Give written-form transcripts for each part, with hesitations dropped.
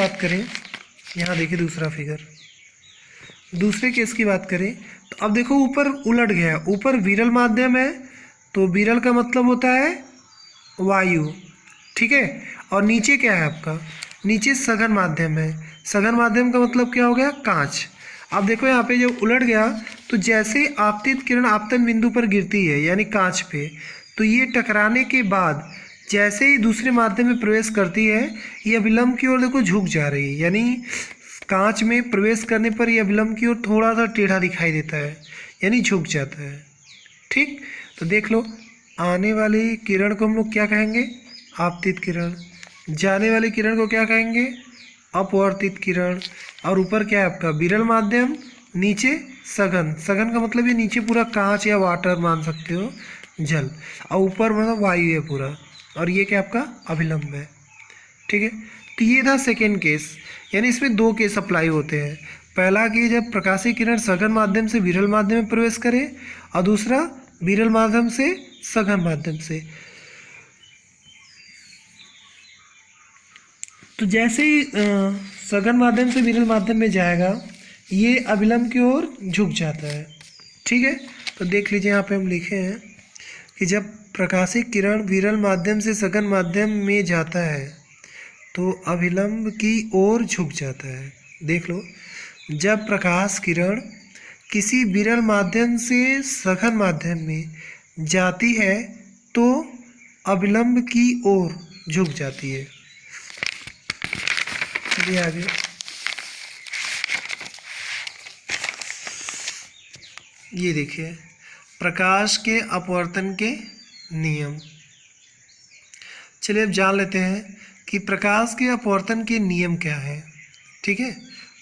बात करें, यहाँ देखिए दूसरा फिगर, दूसरे केस की बात करें तो अब देखो ऊपर उलट गया, ऊपर विरल माध्यम है तो विरल का मतलब होता है वायु, ठीक है, और नीचे क्या है आपका, नीचे सघन माध्यम है, सघन माध्यम का मतलब क्या हो गया, कांच। अब देखो यहाँ पे जब उलट गया तो जैसे आपतित किरण आपतन बिंदु पर गिरती है यानी कांच पे, तो ये टकराने के बाद जैसे ही दूसरे माध्यम में प्रवेश करती है ये अभिलंब की ओर देखो झुक जा रही है, यानी कांच में प्रवेश करने पर यह अभिलंब की ओर थोड़ा सा टेढ़ा दिखाई देता है यानी झुक जाता है। ठीक, तो देख लो, आने वाली किरण को हम लोग क्या कहेंगे, आपतित किरण, जाने वाली किरण को क्या कहेंगे, अपवर्तित किरण, और ऊपर क्या है आपका विरल माध्यम, नीचे सघन, सघन का मतलब ये नीचे पूरा कांच या वाटर मान सकते हो, जल, और ऊपर मतलब वायु है पूरा, और ये क्या आपका अभिलंब है। ठीक है, तो ये था सेकेंड केस, यानी इसमें दो केस अप्लाई होते हैं। पहला कि जब प्रकाशीय किरण सघन माध्यम से विरल माध्यम में प्रवेश करे, और दूसरा विरल माध्यम से सघन माध्यम से। तो जैसे ही सघन माध्यम से विरल माध्यम में जाएगा ये अभिलंब की ओर झुक जाता है। ठीक है, तो देख लीजिए यहाँ पे हम लिखे हैं कि जब प्रकाशीय किरण विरल माध्यम से सघन माध्यम में जाता है तो अभिलंब की ओर झुक जाता है। देख लो, जब प्रकाश किरण किसी विरल माध्यम से सघन माध्यम में जाती है तो अभिलंब की ओर झुक जाती है। चलिए आगे, ये देखिए प्रकाश के अपवर्तन के नियम। चलिए अब जान लेते हैं कि प्रकाश के अपवर्तन के नियम क्या है। ठीक है,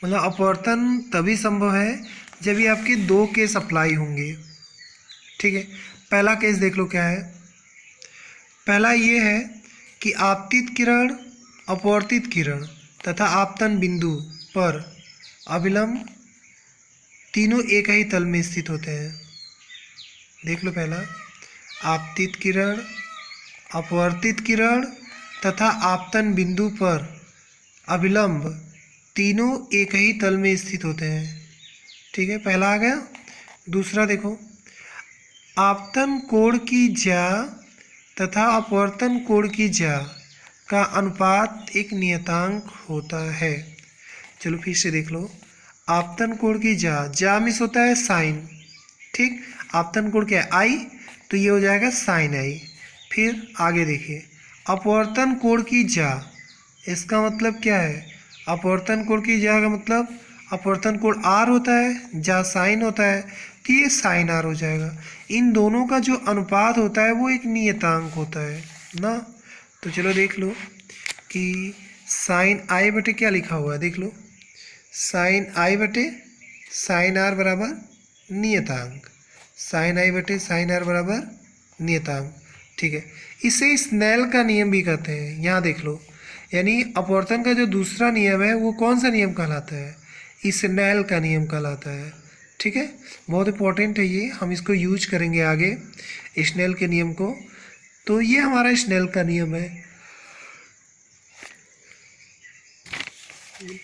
मतलब अपवर्तन तभी संभव है जब ये आपके दो केस अप्लाई होंगे। ठीक है, पहला केस देख लो क्या है। पहला ये है कि आपतित किरण, अपवर्तित किरण तथा आपतन बिंदु पर अभिलंब तीनों एक ही तल में स्थित होते हैं। देख लो, पहला आपतित किरण, अपवर्तित किरण तथा आपतन बिंदु पर अभिलंब तीनों एक ही तल में स्थित होते हैं। ठीक है, पहला आ गया। दूसरा देखो, आपतन कोण की ज्या तथा अपवर्तन कोण की ज्या का अनुपात एक नियतांक होता है। चलो फिर से देख लो, आपतन कोण की ज्या, ज्या मिस होता है साइन, ठीक, आपतन कोण क्या है आई, तो ये हो जाएगा साइन आई। फिर आगे देखिए, अपवर्तन कोण की ज्या, इसका मतलब क्या है, अपवर्तन कोण की ज्या का मतलब अपवर्तन कोण आर होता है, ज्या साइन होता है, तो ये साइन आर हो जाएगा। इन दोनों का जो अनुपात होता है वो एक नियतांक होता है ना। तो चलो देख लो कि साइन आई बटे क्या लिखा हुआ है, देख लो, साइन आई बटे साइन आर बराबर नियतांक, साइन आई बटे साइन आर बराबर नियतांक। ठीक है, इसे स्नेल का नियम भी कहते हैं। यहाँ देख लो, यानी अपवर्तन का जो दूसरा नियम है वो कौन सा नियम कहलाता है, स्नेल का नियम कहलाता है। ठीक है, बहुत इंपॉर्टेंट है ये, हम इसको यूज करेंगे आगे स्नेल के नियम को। तो ये हमारा स्नेल का नियम है।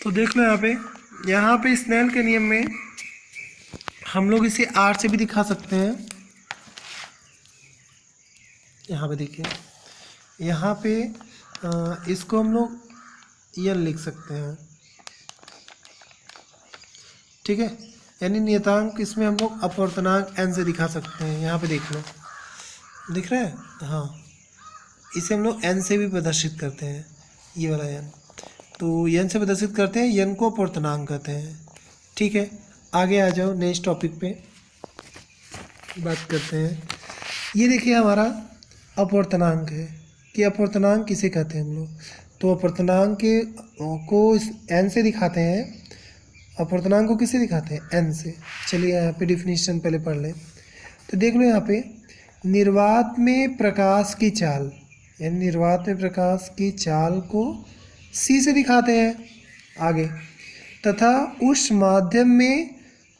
तो देख लो यहाँ पे स्नेल के नियम में हम लोग इसे आर से भी दिखा सकते हैं। यहाँ पे देखिए, यहाँ पे इसको हम लोग एन लिख सकते हैं। ठीक है, यानी नियतांक इसमें हम लोग अपवर्तनांक एन से दिखा सकते हैं। यहाँ पे देख लो, दिख रहा है, हाँ, इसे हम लोग एन से भी प्रदर्शित करते हैं, ये वाला एन, तो एन से प्रदर्शित करते हैं, एन को अपवर्तनांक कहते हैं। ठीक है, आगे आ जाओ, नेक्स्ट टॉपिक पे बात करते हैं। ये देखिए हमारा अपवर्तनांक है कि अपवर्तनांक किसे कहते हैं हम लोग, तो अपवर्तनांक को एन से दिखाते हैं, अपवर्तनांक को किससे दिखाते हैं, एन से। चलिए यहाँ पे डिफिनीशन पहले पढ़ लें। तो देख लो यहाँ पे, निर्वात में प्रकाश की चाल, यानी निर्वात में प्रकाश की चाल को सी से दिखाते हैं आगे, तथा उस माध्यम में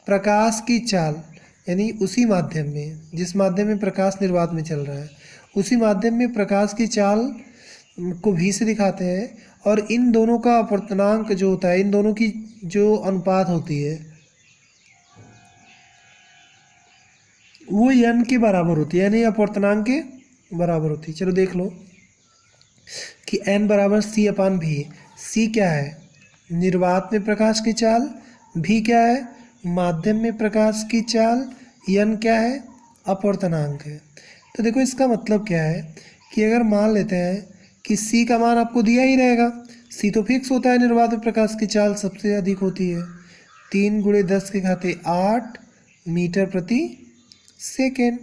प्रकाश की चाल, यानी उसी माध्यम में, जिस माध्यम में प्रकाश निर्वात में चल रहा है, उसी माध्यम में प्रकाश की चाल को भी से दिखाते हैं, और इन दोनों का अपवर्तनांक जो होता है, इन दोनों की जो अनुपात होती है वो n के बराबर होती है, यानी अपवर्तनांक के बराबर होती है। चलो देख लो कि n बराबर c अपान भी। c क्या है? निर्वात में प्रकाश की चाल। भी क्या है? माध्यम में प्रकाश की चाल। n क्या है? अपवर्तनांक है। तो देखो इसका मतलब क्या है कि अगर मान लेते हैं कि c का मान आपको दिया ही रहेगा, c तो फिक्स होता है, निर्वात में प्रकाश की चाल सबसे अधिक होती है, 3 × 10⁸ मीटर प्रति सेकेंड।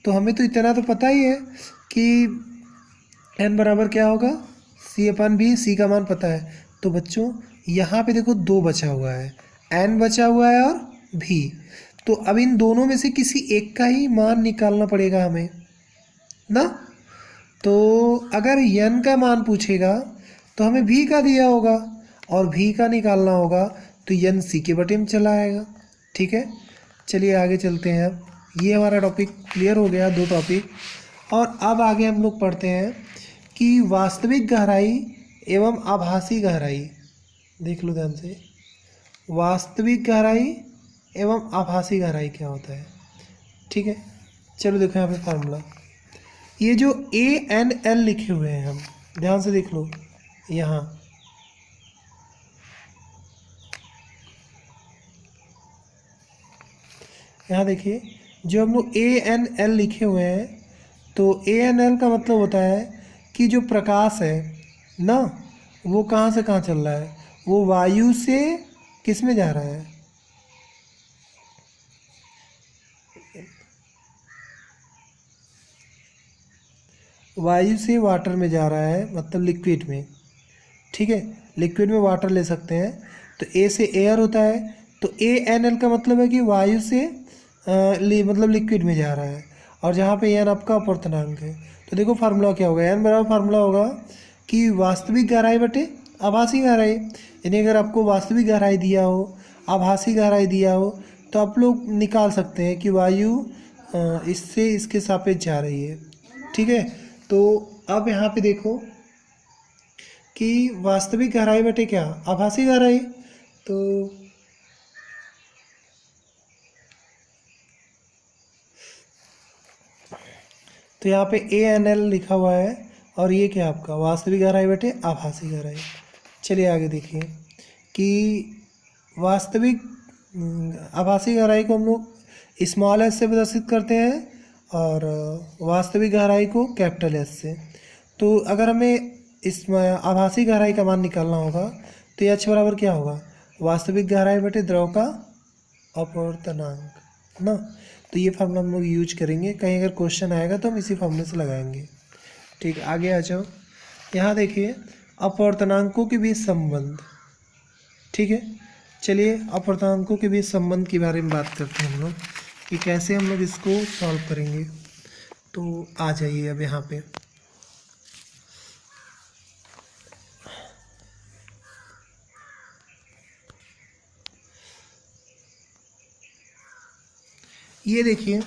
तो हमें तो इतना तो पता ही है कि n बराबर क्या होगा? c अपान भी। c का मान पता है। तो बच्चों यहाँ पे देखो 2 बचा हुआ है, n बचा हुआ है और भी। तो अब इन दोनों में से किसी एक का ही मान निकालना पड़ेगा हमें ना। तो अगर n का मान पूछेगा तो हमें भी का दिया होगा और भी का निकालना होगा, तो n c के बटे में चला आएगा। ठीक है, चलिए आगे चलते हैं। अब ये हमारा टॉपिक क्लियर हो गया, 2 टॉपिक। और अब आगे हम लोग पढ़ते हैं कि वास्तविक गहराई एवं आभासी गहराई। देख लो ध्यान से, वास्तविक गहराई एवं आभासी गहराई क्या होता है। ठीक है, चलो देखो यहाँ पे फार्मूला। ये जो ANL लिखे हुए हैं, हम ध्यान से देख लो यहाँ देखिए, जो हम लोग ANL लिखे हुए हैं, तो ANL का मतलब होता है कि जो प्रकाश है ना, वो कहाँ से कहाँ चल रहा है? वो वायु से किस में जा रहा है? वायु से वाटर में जा रहा है, मतलब लिक्विड में। ठीक है, लिक्विड में वाटर ले सकते हैं। तो ए से एयर होता है, तो ANL का मतलब है कि वायु से मतलब लिक्विड में जा रहा है। और जहाँ पे n आपका अपवर्तनांक है, तो देखो फार्मूला क्या होगा। n बराबर फार्मूला होगा कि वास्तविक गहराई बटे आभासी गहराई। यानी अगर आपको वास्तविक गहराई दिया हो, आभासी गहराई दिया हो, तो आप लोग निकाल सकते हैं कि वायु इससे इसके सापेक्ष जा रही है। ठीक है, तो अब यहाँ पे देखो कि वास्तविक गहराई बटे क्या? आभासी गहराई। तो यहाँ पे ANL लिखा हुआ है, और ये क्या आपका वास्तविक गहराई बटे आभासी गहराई। चलिए आगे देखिए कि वास्तविक आभासी गहराई को हम लोग स्मॉल s से प्रदर्शित करते हैं, और वास्तविक गहराई को कैपिटल S से। तो अगर हमें इस आभासी गहराई का मान निकालना होगा, तो ये h बराबर क्या होगा? वास्तविक गहराई बटे द्रव का अपवर्तनांक ना। तो ये फार्मूला हम लोग यूज करेंगे, कहीं अगर क्वेश्चन आएगा तो हम इसी फार्मूले से लगाएंगे। ठीक, आगे आ जाओ। यहाँ देखिए अपवर्तनांकों के बीच संबंध। ठीक है, चलिए अपवर्तनांकों के बीच संबंध के बारे में बात करते हैं हम लोग कि कैसे हम लोग इसको सॉल्व करेंगे। तो आ जाइए अब यहाँ पे। ये देखिए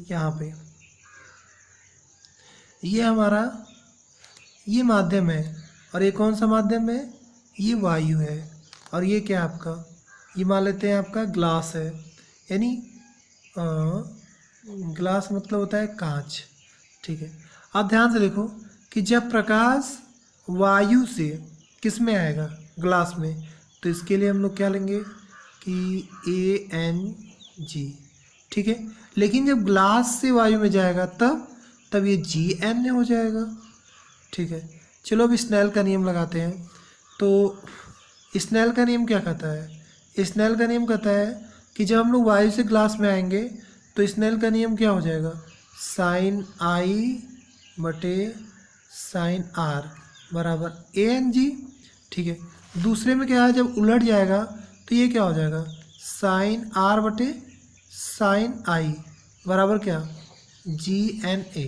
यहाँ पे ये हमारा ये माध्यम है, और ये कौन सा माध्यम है? ये वायु है। और ये क्या है आपका? ये मान लेते हैं आपका ग्लास है, यानी ग्लास मतलब होता है कांच। ठीक है, आप ध्यान से देखो कि जब प्रकाश वायु से किस में आएगा? ग्लास में। तो इसके लिए हम लोग क्या लेंगे कि ANG। ठीक है, लेकिन जब ग्लास से वायु में जाएगा तब ये GN हो जाएगा। ठीक है, चलो अब स्नेल का नियम लगाते हैं। तो स्नेल का नियम क्या कहता है? स्नेल का नियम कहता है कि जब हम लोग वायु से ग्लास में आएंगे, तो स्नेल का नियम क्या हो जाएगा? sin I बटे sin R बराबर ANG। ठीक है, दूसरे में क्या है? जब उलट जाएगा तो ये क्या हो जाएगा? sin R बटे sin I बराबर क्या? GNA।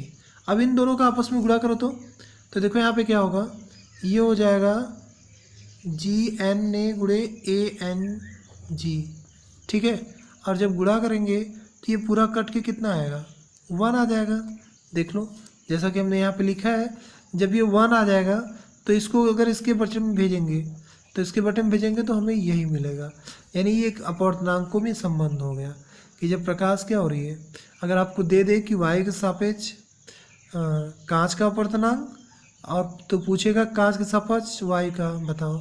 अब इन दोनों का आपस में गुणा करो तो देखो यहाँ पे क्या होगा? ये हो जाएगा GNA गुणे ANG। ठीक है, और जब गुणा करेंगे तो ये पूरा कट के कितना आएगा? 1 आ जाएगा। देख लो, जैसा कि हमने यहाँ पे लिखा है, जब ये 1 आ जाएगा तो इसको अगर इसके बटन में भेजेंगे तो हमें यही मिलेगा। यानी ये एक अपवर्तनांकों में संबंध हो गया कि जब प्रकाश क्या हो रही है, अगर आपको दे दे कि वायु के सापेक्ष कांच का अपवर्तनांक, और तो पूछेगा कांच के सापेक्ष वायु का बताओ,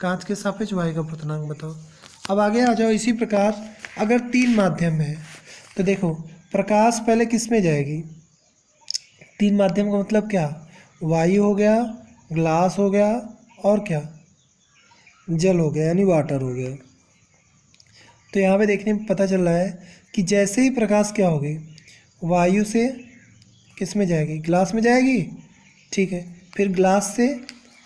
कांच के सापेक्ष वायु का अपवर्तनांक बताओ। अब आगे आ जाओ। इसी प्रकार अगर 3 माध्यम है तो देखो प्रकाश पहले किस में जाएगी, 3 माध्यम का मतलब क्या, वायु हो गया, ग्लास हो गया, और क्या, जल हो गया, यानी वाटर हो गया। तो यहाँ पे देखने में पता चल रहा है कि जैसे ही प्रकाश क्या होगी, वायु से किस में जाएगी, ग्लास में जाएगी, ठीक है, फिर ग्लास से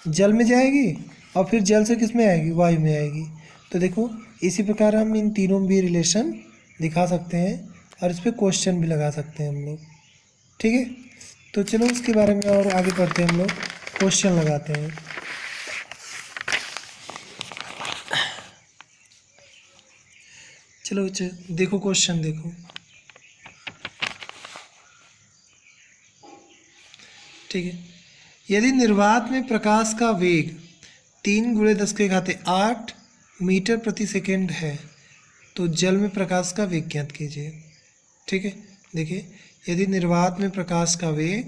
जल में जाएगी, और फिर जल से किस में आएगी, वायु में आएगी। तो देखो इसी प्रकार हम इन तीनों में भी रिलेशन दिखा सकते हैं और इस पर क्वेश्चन भी लगा सकते हैं हम लोग, ठीक है। तो चलो उसके बारे में और आगे पढ़ते हैं, हम लोग क्वेश्चन लगाते हैं। चलो देखो क्वेश्चन देखो, ठीक है। यदि निर्वात में प्रकाश का वेग 3 × 10⁸ मीटर प्रति सेकेंड है तो जल में प्रकाश का वेग ज्ञात कीजिए, ठीक है। देखिए, यदि निर्वात में प्रकाश का वेग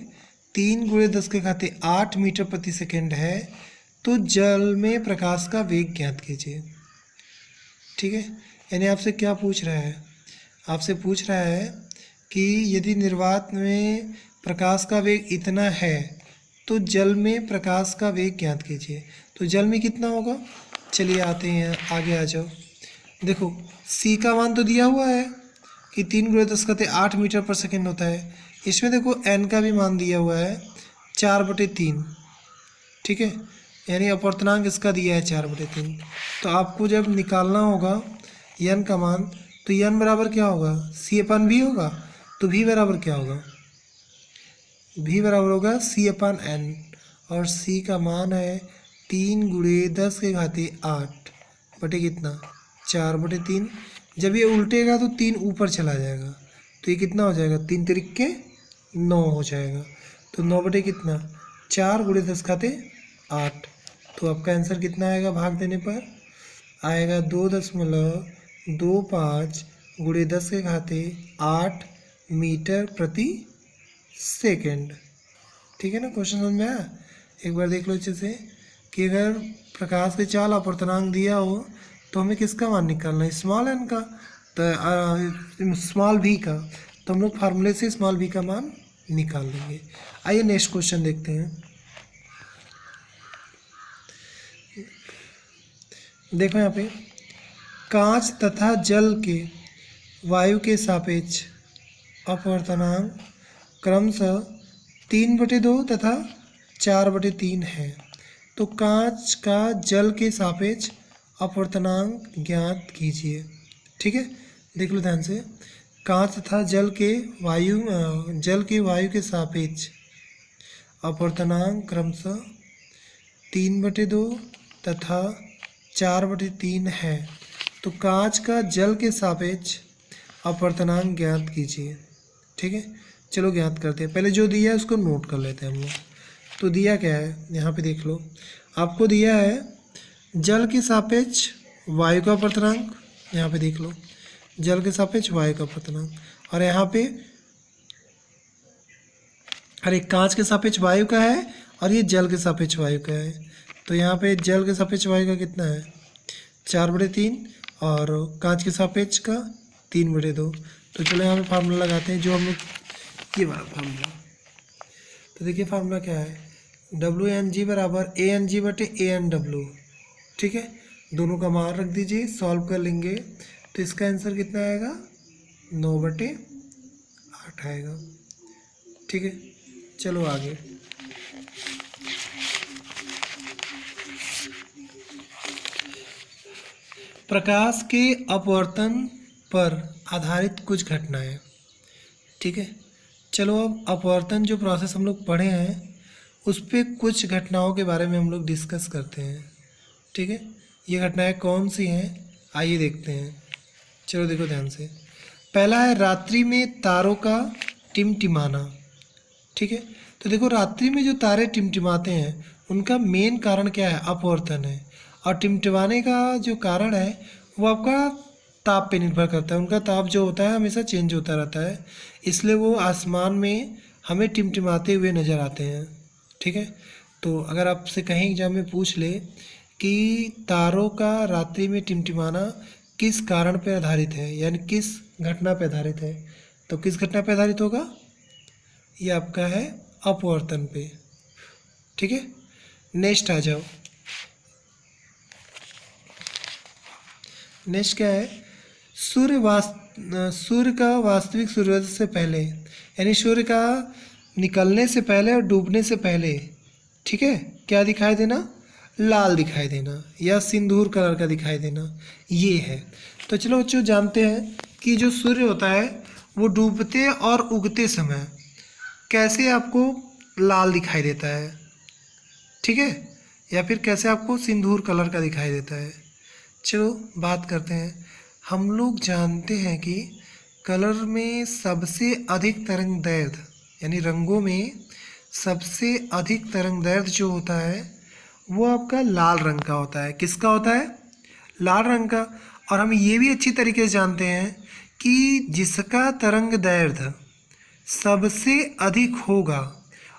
3 × 10⁸ मीटर प्रति सेकेंड है तो जल में प्रकाश का वेग ज्ञात कीजिए, ठीक है। यानी आपसे क्या पूछ रहा है, आपसे पूछ रहा है कि यदि निर्वात में प्रकाश का वेग इतना है तो जल में प्रकाश का वेग ज्ञात कीजिए। तो जल में कितना होगा, चलिए आते हैं, आगे आ जाओ। देखो c का मान तो दिया हुआ है कि 3 × 10⁸ मीटर पर सेकेंड होता है। इसमें देखो n का भी मान दिया हुआ है 4/3, ठीक है, यानी अपवर्तनांक इसका दिया है 4/3। तो आपको जब निकालना होगा n का मान, तो n बराबर क्या होगा, c/v होगा। तो v बराबर क्या होगा, v बराबर होगा c/n, और c का मान है 3 × 10⁸ बटे कितना, 4/3। जब ये उल्टेगा तो 3 ऊपर चला जाएगा, तो ये कितना हो जाएगा, 3 तिरिक्के 9 हो जाएगा। तो 9 बटे कितना, 4 × 10⁸। तो आपका आंसर कितना आएगा, भाग देने पर आएगा 2.25 × 10⁸ मीटर प्रति सेकेंड, ठीक है ना। क्वेश्चन समझ में आया। एक बार देख लो अच्छे से कि अगर प्रकाश के चाल अपवर्तनांक दिया हो तो हमें किसका मान निकालना है, स्मॉल n का, तो स्मॉल v का। तो हम लोग फार्मूले से स्मॉल v का मान निकाल लेंगे। आइए नेक्स्ट क्वेश्चन देखते हैं। देखो यहाँ पे कांच तथा जल के वायु के सापेक्ष अपवर्तनांक क्रमशः 3/2 तथा 4/3 है। तो कांच का जल के सापेक्ष अपवर्तनांक ज्ञात कीजिए, ठीक है। देख लो ध्यान से, कांच तथा जल के वायु के सापेक्ष अपवर्तनांक क्रमशः 3/2 तथा 4/3 है। तो कांच का जल के सापेक्ष अपवर्तनांक ज्ञात कीजिए, ठीक है। चलो ज्ञात करते हैं। पहले जो दिया है उसको नोट कर लेते हैं हम लोग। तो दिया क्या है, यहाँ पे देख लो, आपको दिया है जल के सापेक्ष वायु का अपवर्तनांक, यहाँ पे देख लो, जल के सापेक्ष वायु का अपवर्तनांक, और यहाँ पे अरे कांच के सापेक्ष वायु का है और ये जल के सापेक्ष वायु का है। तो यहाँ पे जल के सापेक्ष वायु का कितना है, 4/3, और कांच के सापेक्ष का 3/2। तो चलो यहाँ पे फार्मूला लगाते हैं, जो हम लोग ये वाला फार्मूला। तो देखिए फार्मूला क्या है, WNG बराबर ANG बटे ANW, ठीक है। दोनों का मान रख दीजिए, सॉल्व कर लेंगे तो इसका आंसर कितना आएगा, 9/8 आएगा, ठीक है। चलो आगे। प्रकाश के अपवर्तन पर आधारित कुछ घटनाएं, ठीक है। चलो अब अपवर्तन जो प्रोसेस हम लोग पढ़े हैं उस पर कुछ घटनाओं के बारे में हम लोग डिस्कस करते हैं, ठीक है। ये घटनाएं कौन सी हैं, आइए देखते हैं। चलो देखो ध्यान से। पहला है रात्रि में तारों का टिमटिमाना। ठीक है, तो देखो रात्रि में जो तारे टिमटिमाते हैं उनका मेन कारण क्या है? अपवर्तन है। और टिमटिमाने का जो कारण है वो आपका ताप पे निर्भर करता है। उनका ताप जो होता है हमेशा चेंज होता रहता है, इसलिए वो आसमान में हमें टिमटिमाते हुए नज़र आते हैं। ठीक है, तो अगर आपसे कहीं एग्जाम में पूछ ले कि तारों का रात्रि में टिमटिमाना किस कारण पर आधारित है, यानी किस घटना पर आधारित है, तो किस घटना पर आधारित होगा? ये आपका है अपवर्तन पे। ठीक है, नेक्स्ट आ जाओ। नेक्स्ट क्या है? सूर्य का वास्तविक सूर्योदय से पहले, यानी सूर्य का निकलने से पहले और डूबने से पहले, ठीक है, क्या दिखाई देना? लाल दिखाई देना या सिंदूर कलर का दिखाई देना, ये है। तो चलो बच्चों जानते हैं कि जो सूर्य होता है वो डूबते और उगते समय कैसे आपको लाल दिखाई देता है, ठीक है, या फिर कैसे आपको सिंदूर कलर का दिखाई देता है। चलो बात करते हैं। हम लोग जानते हैं कि कलर में सबसे अधिक तरंगदैर्घ्य, यानी रंगों में सबसे अधिक तरंगदैर्घ्य जो होता है वो आपका लाल रंग का होता है। किसका होता है? लाल रंग का। और हम ये भी अच्छी तरीके से जानते हैं कि जिसका तरंगदैर्घ्य सबसे अधिक होगा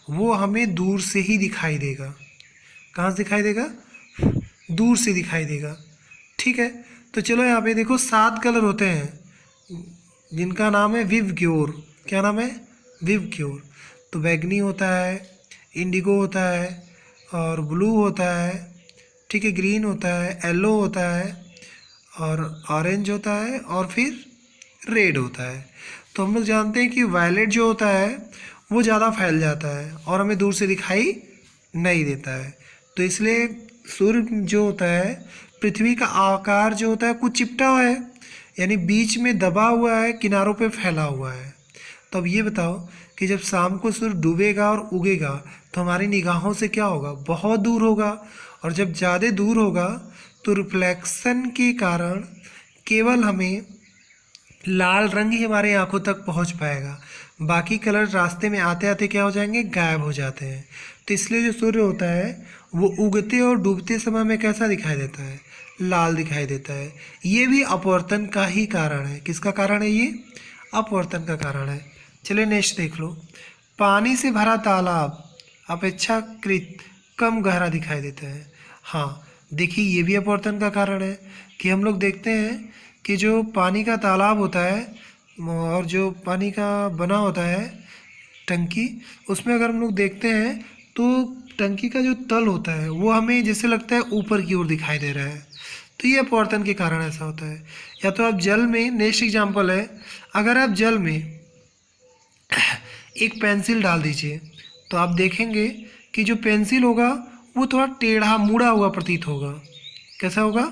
वो हमें दूर से ही दिखाई देगा। कहाँ से दिखाई देगा? दूर से दिखाई देगा। ठीक है, तो चलो यहाँ पे देखो 7 कलर होते हैं जिनका नाम है विवग्योर। क्या नाम है? विवग्योर। तो बैगनी होता है, इंडिगो होता है, और ब्लू होता है, ठीक है, ग्रीन होता है, येलो होता है, और ऑरेंज होता है, और फिर रेड होता है। तो हम लोग जानते हैं कि वायलेट जो होता है वो ज़्यादा फैल जाता है और हमें दूर से दिखाई नहीं देता है। तो इसलिए सूर्य जो होता है, पृथ्वी का आकार जो होता है कुछ चिपटा हुआ है, यानी बीच में दबा हुआ है, किनारों पे फैला हुआ है। तो अब ये बताओ कि जब शाम को सूर्य डूबेगा और उगेगा तो हमारी निगाहों से क्या होगा? बहुत दूर होगा। और जब ज़्यादा दूर होगा तो रिफ्लेक्शन के कारण केवल हमें लाल रंग ही हमारे आंखों तक पहुंच पाएगा, बाकी कलर रास्ते में आते आते क्या हो जाएंगे? गायब हो जाते हैं। तो इसलिए जो सूर्य होता है वो उगते और डूबते समय में कैसा दिखाई देता है? लाल दिखाई देता है। ये भी अपवर्तन का ही कारण है। किसका कारण है ये? अपवर्तन का कारण है। चलिए नेक्स्ट देख लो। पानी से भरा तालाब अपेक्षाकृत कम गहरा दिखाई देता है। हाँ देखिए, ये भी अपवर्तन का कारण है कि हम लोग देखते हैं कि जो पानी का तालाब होता है और जो पानी का बना होता है टंकी, उसमें अगर हम लोग देखते हैं तो टंकी का जो तल होता है वो हमें जैसे लगता है ऊपर की ओर दिखाई दे रहा है। तो ये अपवर्तन के कारण ऐसा होता है। या तो आप जल में, नेक्स्ट एग्जांपल है, अगर आप जल में एक पेंसिल डाल दीजिए तो आप देखेंगे कि जो पेंसिल होगा वो थोड़ा टेढ़ा मुड़ा हुआ प्रतीत होगा। कैसा होगा?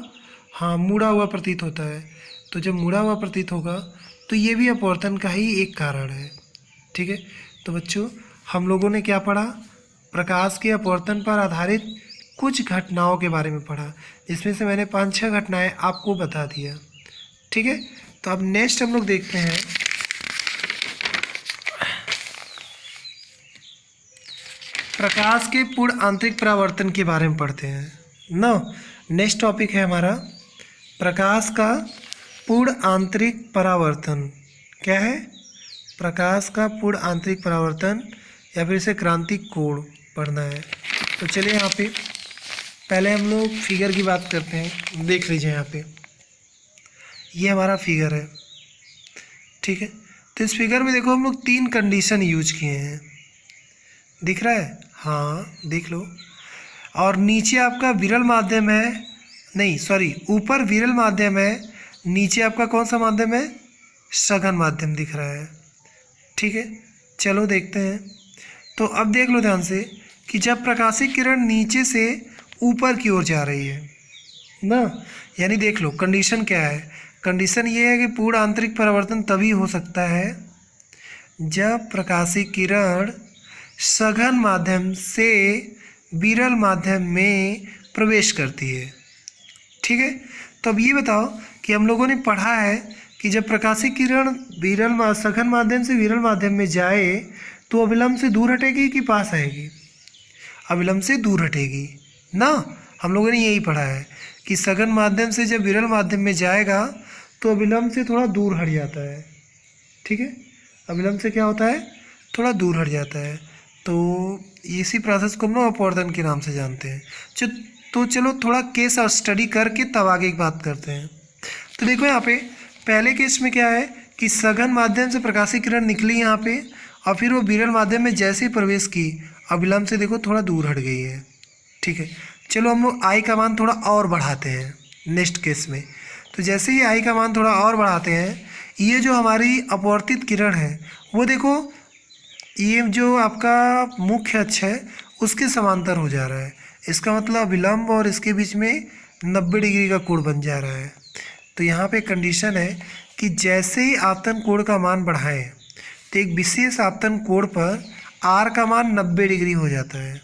हाँ, मुड़ा हुआ प्रतीत होता है। तो जब मुड़ा हुआ प्रतीत होगा तो ये भी अपवर्तन का ही एक कारण है। ठीक है, तो बच्चों हम लोगों ने क्या पढ़ा? प्रकाश के अपवर्तन पर आधारित कुछ घटनाओं के बारे में पढ़ा, जिसमें से मैंने 5-6 घटनाएं आपको बता दिया। ठीक है, तो अब नेक्स्ट हम लोग देखते हैं प्रकाश के पूर्ण आंतरिक परावर्तन के बारे में पढ़ते हैं ना। नेक्स्ट टॉपिक है हमारा प्रकाश का पूर्ण आंतरिक परावर्तन। क्या है? प्रकाश का पूर्ण आंतरिक परावर्तन, या फिर इसे क्रांतिक कोण पढ़ना है। तो चलिए यहाँ पे पहले हम लोग फिगर की बात करते हैं। देख लीजिए यहाँ पे, ये हमारा फिगर है। ठीक है, तो इस फिगर में देखो हम लोग 3 कंडीशन यूज किए हैं। दिख रहा है? हाँ देख लो। और नीचे आपका विरल माध्यम है, नहीं सॉरी, ऊपर विरल माध्यम है, नीचे आपका कौन सा माध्यम है? सघन माध्यम दिख रहा है। ठीक है, चलो देखते हैं। तो अब देख लो ध्यान से कि जब प्रकाशिक किरण नीचे से ऊपर की ओर जा रही है ना, यानी देख लो कंडीशन क्या है। कंडीशन ये है कि पूर्ण आंतरिक परावर्तन तभी हो सकता है जब प्रकाशिक किरण सघन माध्यम से विरल माध्यम में प्रवेश करती है। ठीक है, तो अब ये बताओ कि हम लोगों ने पढ़ा है कि जब प्रकाशीय किरण सघन माध्यम से विरल माध्यम में जाए तो अविलंब से दूर हटेगी कि पास आएगी? अविलंब से दूर हटेगी ना। हम लोगों ने यही पढ़ा है कि सघन माध्यम से जब विरल माध्यम में जाएगा तो अविलंब से थोड़ा दूर हट जाता है। ठीक है, अविलंब से क्या होता है? थोड़ा दूर हट जाता है। तो इसी प्रोसेस को हम लोग अपवर्तन के नाम से जानते हैं। तो चलो थोड़ा केस स्टडी करके तब आगे की बात करते हैं। तो देखो यहाँ पे पहले केस में क्या है कि सघन माध्यम से प्रकाशीय किरण निकली यहाँ पे और फिर वो विरल माध्यम में जैसे ही प्रवेश की अविलंब से देखो थोड़ा दूर हट गई है। ठीक है, चलो हम लोग आई का मान थोड़ा और बढ़ाते हैं नेक्स्ट केस में। तो जैसे ही आई का मान थोड़ा और बढ़ाते हैं, ये जो हमारी अपवर्तित किरण है वो देखो ये जो आपका मुख्य अक्ष है उसके समांतर हो जा रहा है। इसका मतलब विलंब और इसके बीच में 90 डिग्री का कोण बन जा रहा है। तो यहाँ पे कंडीशन है कि जैसे ही आपतन कोण का मान बढ़ाएं तो एक विशेष आपतन कोण पर आर का मान 90 डिग्री हो जाता है।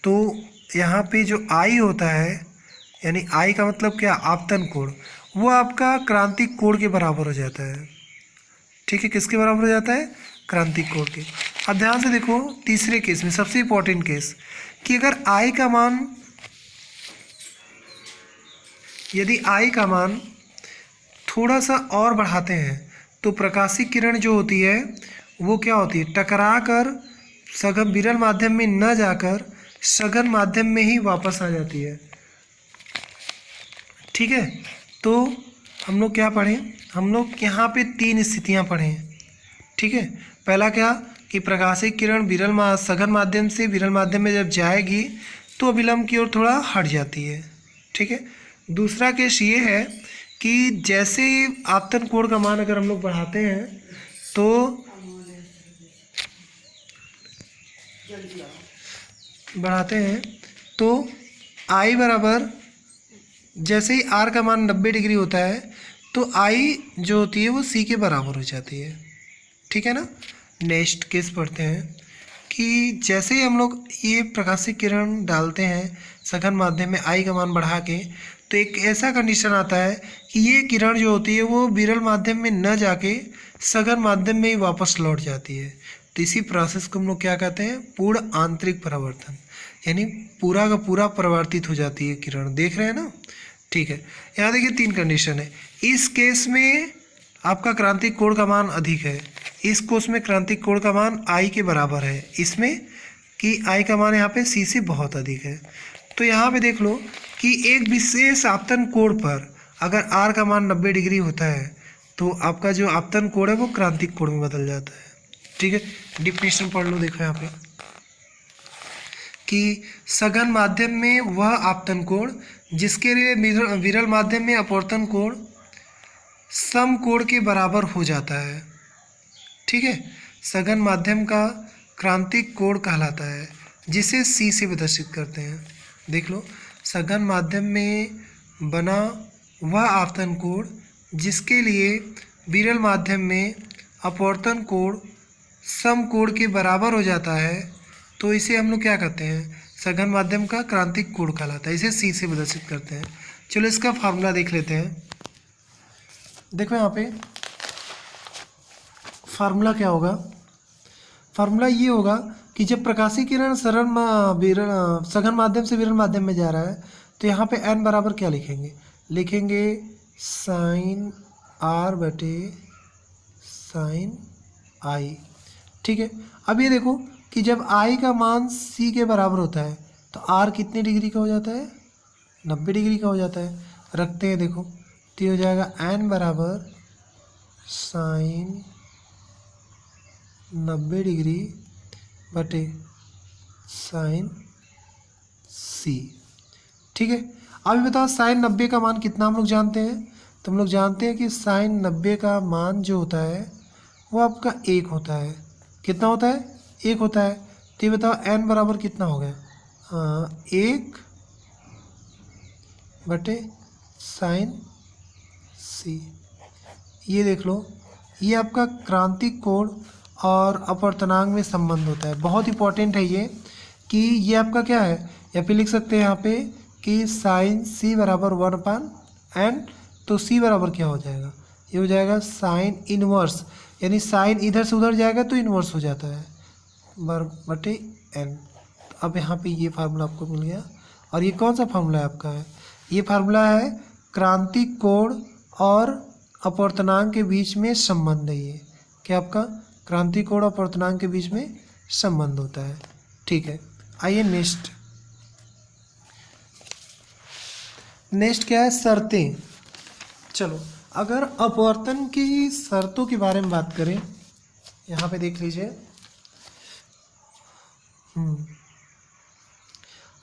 तो यहाँ पे जो आई होता है, यानी आई का मतलब क्या? आपतन कोण, वो आपका क्रांतिक कोण के बराबर हो जाता है। ठीक है, किसके बराबर हो जाता है? क्रांतिक कोण के। अब ध्यान से देखो तीसरे केस में, सबसे इम्पोर्टेंट केस, कि अगर आई का मान, यदि आई का मान थोड़ा सा और बढ़ाते हैं तो प्रकाशीय किरण जो होती है वो क्या होती है? टकरा कर सघन विरल माध्यम में न जाकर सघन माध्यम में ही वापस आ जाती है। ठीक है, तो हम लोग क्या पढ़ें? हम लोग यहाँ पे 3 स्थितियाँ पढ़ें। ठीक है, पहला क्या कि प्रकाशीय किरण सघन माध्यम से विरल माध्यम में जब जाएगी तो अविलंब की ओर थोड़ा हट जाती है। ठीक है, दूसरा केस ये है कि जैसे आपतन कोण का मान अगर हम लोग बढ़ाते हैं तो आई बराबर, जैसे ही आर का मान 90 डिग्री होता है तो आई जो होती है वो सी के बराबर हो जाती है। ठीक है ना। नेक्स्ट केस पढ़ते हैं कि जैसे ही हम लोग ये प्रकाशीय किरण डालते हैं सघन माध्यम में आई का मान बढ़ा के, तो एक ऐसा कंडीशन आता है कि ये किरण जो होती है वो विरल माध्यम में न जाके सघन माध्यम में ही वापस लौट जाती है। तो इसी प्रोसेस को हम लोग क्या कहते हैं? पूर्ण आंतरिक परावर्तन, यानी पूरा का पूरा परावर्तित हो जाती है किरण। देख रहे हैं ना। ठीक है, यहाँ देखिए 3 कंडीशन है। इस केस में आपका क्रांतिक कोण का मान अधिक है, इस केस में क्रांतिक कोण का मान आई के बराबर है, इसमें कि आई का मान यहाँ पे सी से बहुत अधिक है। तो यहाँ पे देख लो कि एक विशेष आपतन कोण पर अगर आर का मान 90 डिग्री होता है तो आपका जो आपतन कोण है वो क्रांतिक कोण में बदल जाता है। ठीक है, डिफिनेशन पढ़ लो। देखो यहाँ पे कि सघन माध्यम में वह आपतन कोण जिसके लिए विरल माध्यम में अपवर्तन कोण सम कोण के बराबर हो जाता है। ठीक है, सघन माध्यम का क्रांतिक कोण कहलाता है जिसे सी से प्रदर्शित करते हैं। देख लो, सघन माध्यम में बना वह आपतन कोण जिसके लिए विरल माध्यम में अपवर्तन कोण सम कोण के बराबर हो जाता है, तो इसे हम लोग क्या कहते हैं? सघन माध्यम का क्रांतिक कोण कहलाता है, इसे सी से प्रदर्शित करते हैं। चलो इसका फार्मूला देख लेते हैं। देखो यहाँ पे फार्मूला क्या होगा? फार्मूला ये होगा कि जब प्रकाशीय किरण सघन माध्यम से विरल माध्यम में जा रहा है तो यहाँ पे n बराबर क्या लिखेंगे? लिखेंगे साइन आर बटे साइन आई। ठीक है, अब ये देखो कि जब आई का मान सी के बराबर होता है तो आर कितने डिग्री का हो जाता है? 90 डिग्री का हो जाता है। रखते हैं, देखो तो ये हो जाएगा n बराबर साइन 90 डिग्री बटे साइन सी। ठीक है, अब बताओ साइन 90 का मान कितना हम लोग जानते हैं? तो हम लोग जानते हैं कि साइन 90 का मान जो होता है वो आपका 1 होता है। कितना होता है? 1 होता है। तो ये बताओ n बराबर कितना हो गया? 1 बटे साइन सी। ये देख लो, ये आपका क्रांतिक कोण और अपवर्तनांक में संबंध होता है। बहुत इंपॉर्टेंट है ये कि ये आपका क्या है, या फिर लिख सकते हैं यहाँ पे कि साइन सी बराबर 1/n। तो सी बराबर क्या हो जाएगा? ये हो जाएगा साइन इनवर्स, यानी साइन इधर से उधर जाएगा तो इनवर्स हो जाता है बटे n। अब यहाँ पे ये फार्मूला आपको मिल गया। और ये कौन सा फार्मूला है आपका है, ये फार्मूला है क्रांतिक कोण और अपवर्तनांक के बीच में संबंध है। ये क्या आपका क्रांतिक कोण और अपवर्तनांक के बीच में संबंध होता है। ठीक है, आइए नेक्स्ट क्या है, शर्तें। चलो अगर अपवर्तन की शर्तों के बारे में बात करें, यहाँ पे देख लीजिए।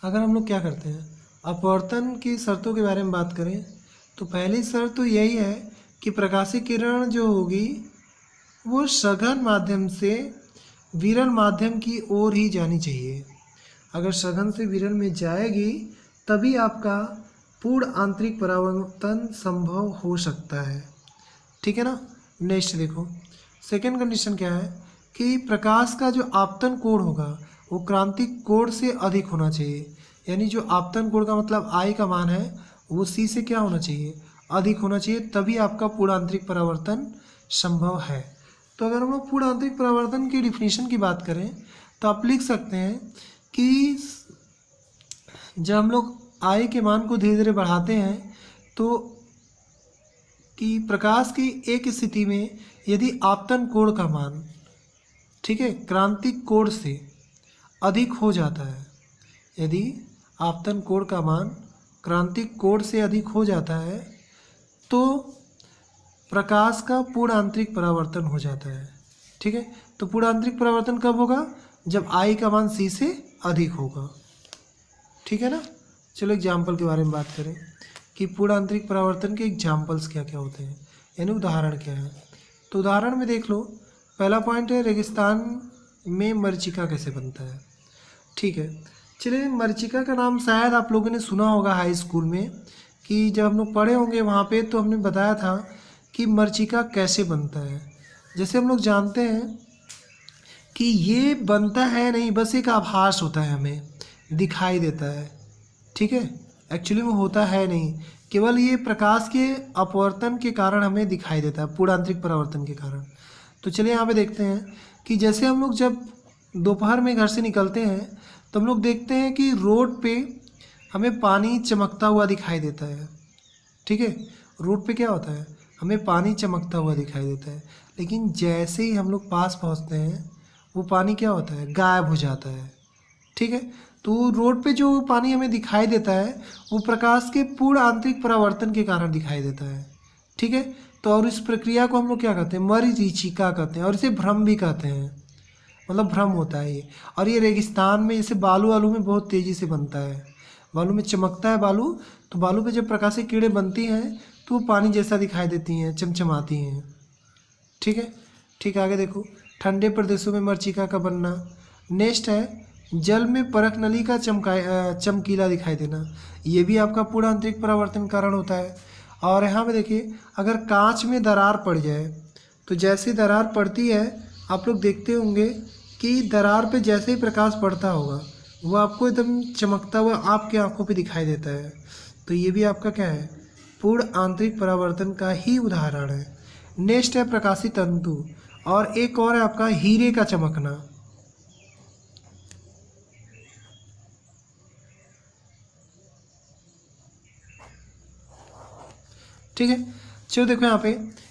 अगर हम लोग क्या करते हैं, अपवर्तन की शर्तों के बारे में बात करें तो पहली शर्त तो यही है कि प्रकाशीय किरण जो होगी वो सघन माध्यम से विरल माध्यम की ओर ही जानी चाहिए। अगर सघन से विरल में जाएगी तभी आपका पूर्ण आंतरिक परावर्तन संभव हो सकता है। ठीक है ना। नेक्स्ट देखो, सेकेंड कंडीशन क्या है कि प्रकाश का जो आपतन कोण होगा वो क्रांतिक कोण से अधिक होना चाहिए। यानी जो आपतन कोण का मतलब आई का मान है वो सी से क्या होना चाहिए, अधिक होना चाहिए, तभी आपका पूर्ण आंतरिक परावर्तन संभव है। तो अगर हम लोग पूर्ण आंतरिक परावर्तन की डिफिनीशन की बात करें तो आप लिख सकते हैं कि जब हम लोग आई के मान को धीरे धीरे बढ़ाते हैं तो कि प्रकाश की एक स्थिति में यदि आपतन कोण का मान, ठीक है, क्रांतिक कोण से अधिक हो जाता है, यदि आपतन कोण का मान क्रांतिक कोण से अधिक हो जाता है तो प्रकाश का पूर्ण आंतरिक परावर्तन हो जाता है। ठीक है, तो पूर्ण आंतरिक परावर्तन कब होगा, जब आई का मान सी से अधिक होगा। ठीक है ना। चलो एग्जाम्पल के बारे में बात करें कि पूर्ण आंतरिक परावर्तन के एग्जाम्पल्स क्या क्या होते हैं, यानी उदाहरण क्या है। तो उदाहरण में देख लो, पहला पॉइंट है रेगिस्तान में मरीचिका कैसे बनता है। ठीक है, चलिए मरीचिका का नाम शायद आप लोगों ने सुना होगा हाई स्कूल में, कि जब हम लोग पढ़े होंगे वहाँ पे तो हमने बताया था कि मरीचिका कैसे बनता है। जैसे हम लोग जानते हैं कि ये बनता है नहीं, बस एक आभास होता है, हमें दिखाई देता है। ठीक है, एक्चुअली वो होता है नहीं, केवल ये प्रकाश के अपवर्तन के कारण हमें दिखाई देता है, पूर्ण आंतरिक परावर्तन के कारण। तो चलिए यहाँ पे देखते हैं कि जैसे हम लोग जब दोपहर में घर से निकलते हैं तो हम लोग देखते हैं कि रोड पे हमें पानी चमकता हुआ दिखाई देता है। ठीक है, रोड पे क्या होता है, हमें पानी चमकता हुआ दिखाई देता है, लेकिन जैसे ही हम लोग पास पहुंचते हैं वो पानी क्या होता है, गायब हो जाता है। ठीक है, तो रोड पे जो पानी हमें दिखाई देता है वो प्रकाश के पूर्ण आंतरिक परावर्तन के कारण दिखाई देता है। ठीक है, तो और इस प्रक्रिया को हम लोग क्या कहते हैं, मरीचिका कहते हैं, और इसे भ्रम भी कहते हैं, मतलब भ्रम होता है ये। और ये रेगिस्तान में जैसे बालू वालू में बहुत तेज़ी से बनता है, बालू में चमकता है बालू, तो बालू पे जब प्रकाशीय किरणें बनती हैं तो वो पानी जैसा दिखाई देती हैं, चमचमाती हैं। ठीक है, ठीक, आगे देखो, ठंडे प्रदेशों में मरीचिका का बनना। नेक्स्ट है जल में परख नली का चमकीला दिखाई देना, ये भी आपका पूर्ण आंतरिक परावर्तन कारण होता है। और यहाँ पे देखिए, अगर कांच में दरार पड़ जाए तो जैसे दरार पड़ती है आप लोग देखते होंगे कि दरार पे जैसे ही प्रकाश पड़ता होगा वो आपको एकदम चमकता हुआ आपकी आंखों पे दिखाई देता है। तो ये भी आपका क्या है, पूर्ण आंतरिक परावर्तन का ही उदाहरण है। नेक्स्ट है प्रकाशी तंतु, और एक और है आपका हीरे का चमकना। ठीक है, चलो देखो यहाँ पे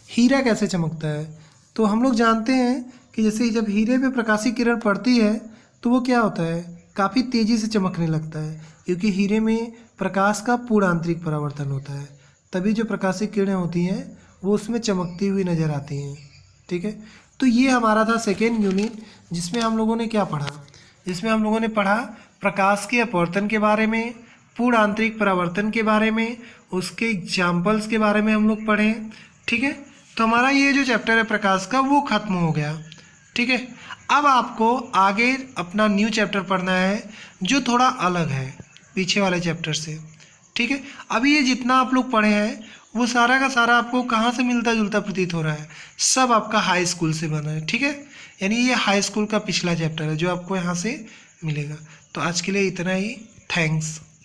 हीरा कैसे चमकता है। तो हम लोग जानते हैं कि जैसे जब हीरे पे प्रकाशीय किरण पड़ती है तो वो क्या होता है, काफ़ी तेज़ी से चमकने लगता है, क्योंकि हीरे में प्रकाश का पूर्ण आंतरिक परावर्तन होता है, तभी जो प्रकाशीय किरणें होती हैं वो उसमें चमकती हुई नज़र आती हैं। ठीक है, तो ये हमारा था सेकेंड यूनिट, जिसमें हम लोगों ने क्या पढ़ा, जिसमें हम लोगों ने पढ़ा प्रकाश के अपवर्तन के बारे में, पूर्ण आंतरिक परावर्तन के बारे में, उसके एग्जाम्पल्स के बारे में हम लोग पढ़े। ठीक है, तो हमारा ये जो चैप्टर है प्रकाश का वो खत्म हो गया। ठीक है, अब आपको आगे अपना न्यू चैप्टर पढ़ना है जो थोड़ा अलग है पीछे वाले चैप्टर से। ठीक है, अभी ये जितना आप लोग पढ़े हैं वो सारा का सारा आपको कहाँ से मिलता जुलता प्रतीत हो रहा है, सब आपका हाई स्कूल से बना है। ठीक है, यानी ये हाई स्कूल का पिछला चैप्टर है जो आपको यहाँ से मिलेगा। तो आज के लिए इतना ही, थैंक्स।